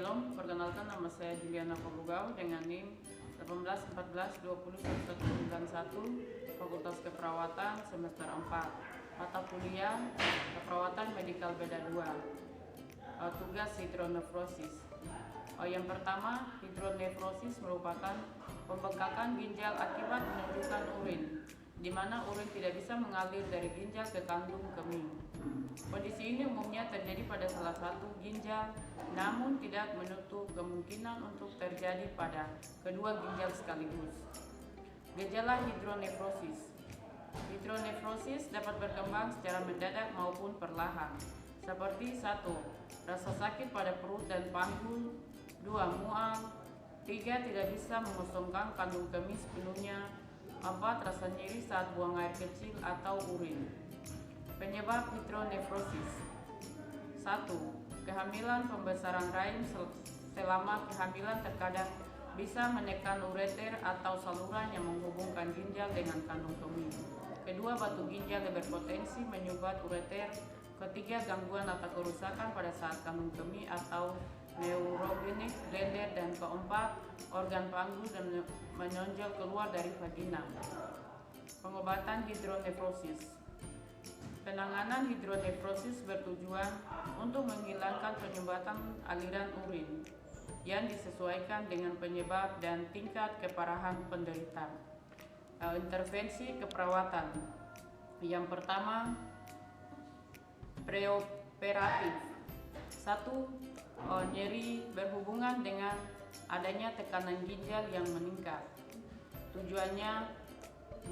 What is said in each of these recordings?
Shalom, perkenalkan nama saya Juliana Pogugau dengan NIM 1814201191, Fakultas Keperawatan semester 4, mata kuliah Keperawatan Medikal Beda 2, tugas hidronefrosis. Yang pertama, hidronefrosis merupakan pembengkakan ginjal akibat penunjukan urin, di mana urin tidak bisa mengalir dari ginjal ke kandung kemih. Kondisi ini umumnya terjadi pada salah satu ginjal, namun tidak menutup kemungkinan untuk terjadi pada kedua ginjal sekaligus. Gejala hidronefrosis. Hidronefrosis dapat berkembang secara mendadak maupun perlahan, seperti 1. Rasa sakit pada perut dan panggul, 2. Mual, 3. Tidak bisa mengosongkan kandung kemih sepenuhnya, 4. Rasa nyeri saat buang air kecil atau urin. Penyebab hidronefrosis. 1. Kehamilan. Pembesaran rahim selama kehamilan terkadang bisa menekan ureter atau saluran yang menghubungkan ginjal dengan kandung kemih. Kedua, batu ginjal yang berpotensi menyumbat ureter. Ketiga, gangguan atau kerusakan pada saat kandung kemih atau neurogenik blender. Dan keempat, organ panggul dan menonjol keluar dari vagina. Pengobatan hidronefrosis. Penanganan hidronefrosis bertujuan untuk menghilangkan penyumbatan aliran urin yang disesuaikan dengan penyebab dan tingkat keparahan penderita. Intervensi keperawatan. Yang pertama, preoperatif. 1. Nyeri berhubungan dengan adanya tekanan ginjal yang meningkat. Tujuannya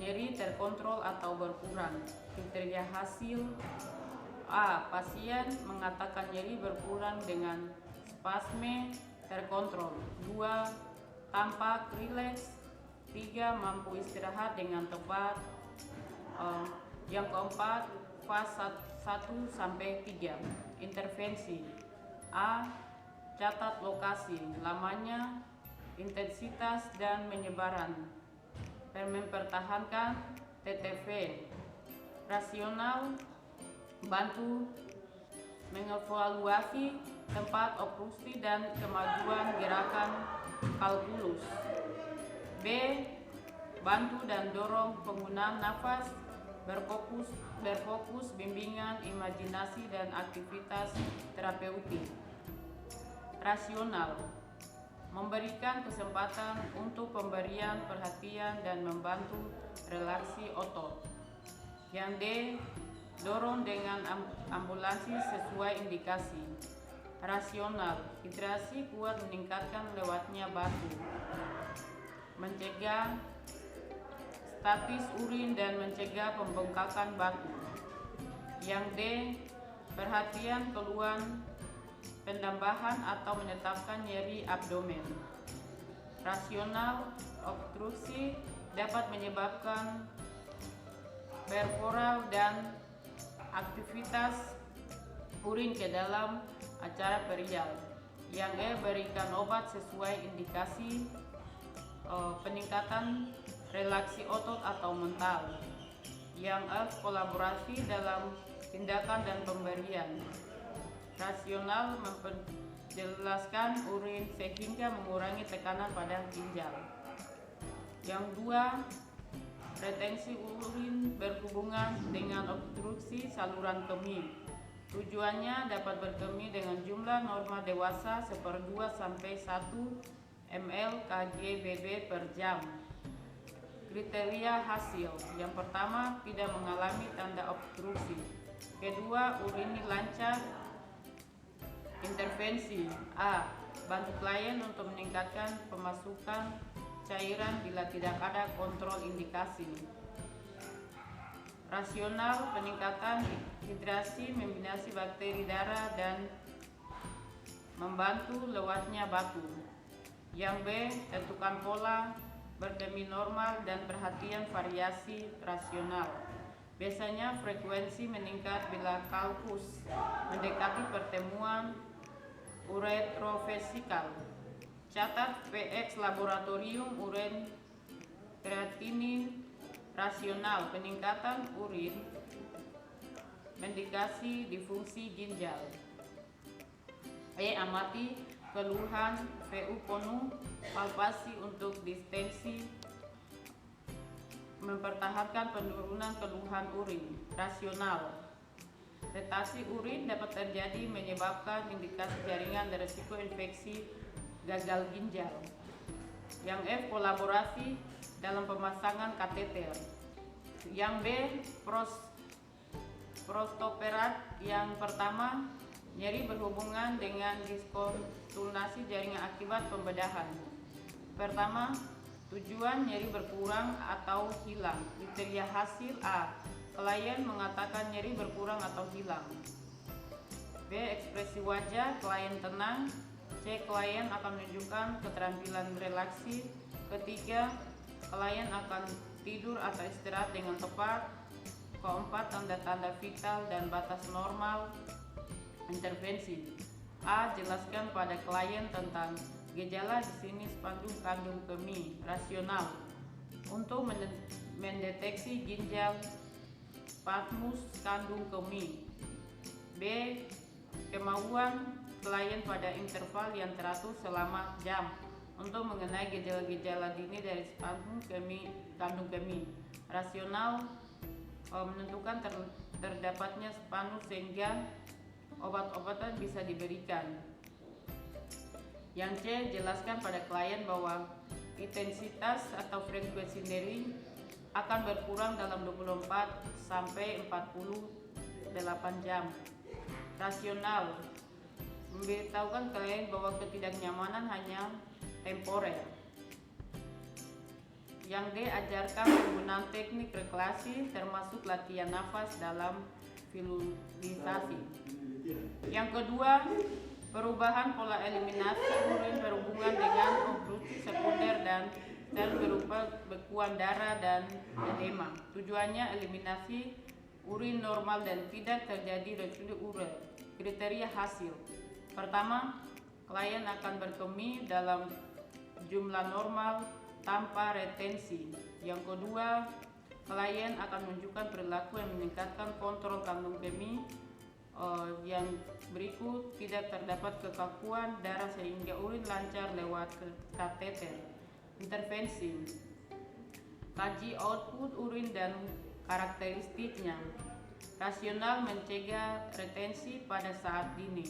nyeri terkontrol atau berkurang. Kriteria hasil: A. Pasien mengatakan nyeri berkurang dengan spasme terkontrol. 2. Tampak rileks. 3. Mampu istirahat dengan tepat. Yang keempat, fase 1-3. Intervensi: A. Catat lokasi, lamanya, intensitas, dan menyebaran. Mempertahankan TTV. Rasional: bantu mengevaluasi tempat obstruksi dan kemajuan gerakan kalkulus. B. Bantu dan dorong penggunaan nafas, berfokus bimbingan imajinasi dan aktivitas terapeutik. Rasional: memberikan kesempatan untuk pemberian perhatian dan membantu relaksi otot. Yang D. Dorong dengan ambulansi sesuai indikasi. Rasional: hidrasi kuat meningkatkan lewatnya batu, mencegah statis urin dan mencegah pembengkakan batu. Yang D. Perhatian keluhan penambahan atau menetapkan nyeri abdomen. Rasional: obstruksi dapat menyebabkan perforal dan aktivitas urin ke dalam acara perial. Yang E. Berikan obat sesuai indikasi, peningkatan relaksi otot atau mental. Yang F. Kolaborasi dalam tindakan dan pemberian. Rasional: memperjelaskan urin sehingga mengurangi tekanan pada ginjal. Yang 2. Retensi urin berhubungan dengan obstruksi saluran kemih. Tujuannya dapat berkemih dengan jumlah normal dewasa 1/2-1 ml Kg/Bb per jam. Kriteria hasil: yang pertama, tidak mengalami tanda obstruksi. Kedua, urin lancar. Intervensi: A. Bantu klien untuk meningkatkan pemasukan cairan bila tidak ada kontrol indikasi. Rasional: peningkatan hidrasi, membinasi bakteri darah dan membantu lewatnya batu. Yang B. Tentukan pola berkemih normal dan perhatian variasi rasional. Biasanya frekuensi meningkat bila kalkus mendekati pertemuan uretrovesikal. Catat PX laboratorium urin kreatinin. Rasional: peningkatan urin mendikasi difungsi ginjal. E. Amati keluhan, VU penuh, palpasi untuk distensi, mempertahankan penurunan keluhan urin. Rasional, retasi urin dapat terjadi menyebabkan indikasi jaringan dan risiko infeksi gagal ginjal. Yang F, kolaborasi dalam pemasangan kateter. Yang B, prostoperat. Yang pertama, nyeri berhubungan dengan diskontinuasi jaringan akibat pembedahan. Pertama, tujuan nyeri berkurang atau hilang. Kriteria hasil A, klien mengatakan nyeri berkurang atau hilang. B, ekspresi wajah klien tenang. C, klien akan menunjukkan keterampilan relaksi. Ketiga, klien akan tidur atau istirahat dengan tepat. Keempat, tanda-tanda vital dan batas normal. Intervensi. A, jelaskan pada klien tentang gejala di sini spanduk kandung kemih. Rasional, untuk mendeteksi ginjal spasmus kandung kemih. B, kemauan klien pada interval yang teratur selama jam untuk mengenai gejala-gejala dini dari spasmus kandung kemih. Rasional, menentukan terdapatnya spasmus sehingga obat-obatan bisa diberikan. Yang C, jelaskan pada klien bahwa intensitas atau frekuensi nyeri akan berkurang dalam 24 sampai 48 jam. Rasional, memberitahukan klien bahwa ketidaknyamanan hanya temporer. Yang D, ajarkan penggunaan teknik relaksin termasuk latihan nafas dalam visualisasi. Yang kedua, perubahan pola eliminasi urin berhubungan dengan obstruksi sekunder dan berupa bekuan darah dan edema. Tujuannya eliminasi urin normal dan tidak terjadi residui urin. Kriteria hasil. Pertama, klien akan berkemih dalam jumlah normal tanpa retensi. Yang kedua, klien akan menunjukkan perilaku yang meningkatkan kontrol kandung kemih. Yang berikut, tidak terdapat kekakuan darah sehingga urin lancar lewat kateter. Intervensi. Kaji output urin dan karakteristiknya. Rasional, mencegah retensi pada saat dini.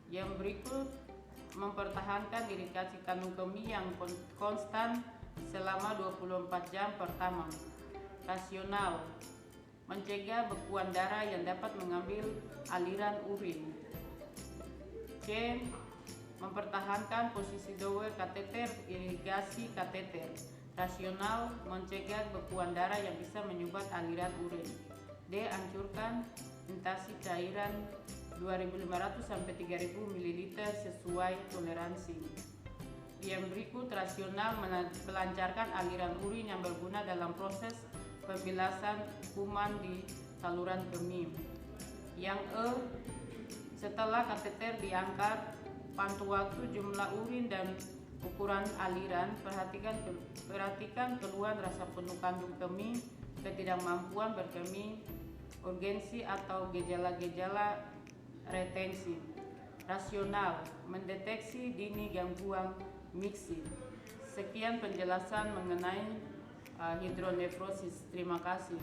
Yang berikut, mempertahankan irigasi kandung kemih yang konstan selama 24 jam pertama. Rasional, mencegah bekuan darah yang dapat mengambil aliran urin. C, mempertahankan posisi dowel kateter, irigasi kateter. Rasional, mencegah bekuan darah yang bisa menyumbat aliran urin. D, hancurkan intasi cairan 2.500 sampai 3.000 ml sesuai toleransi. Yang berikut, rasional, melancarkan aliran urin yang berguna dalam proses pembilasan kuman di saluran kemih. Yang E, setelah kateter diangkat, pantau waktu, jumlah urin dan ukuran aliran. Perhatikan keluhan rasa penuh kandung kemih, ketidakmampuan berkemih, urgensi atau gejala-gejala retensi. Rasional, mendeteksi dini gangguan mixing. Sekian penjelasan mengenai hidronefrosis. Terima kasih.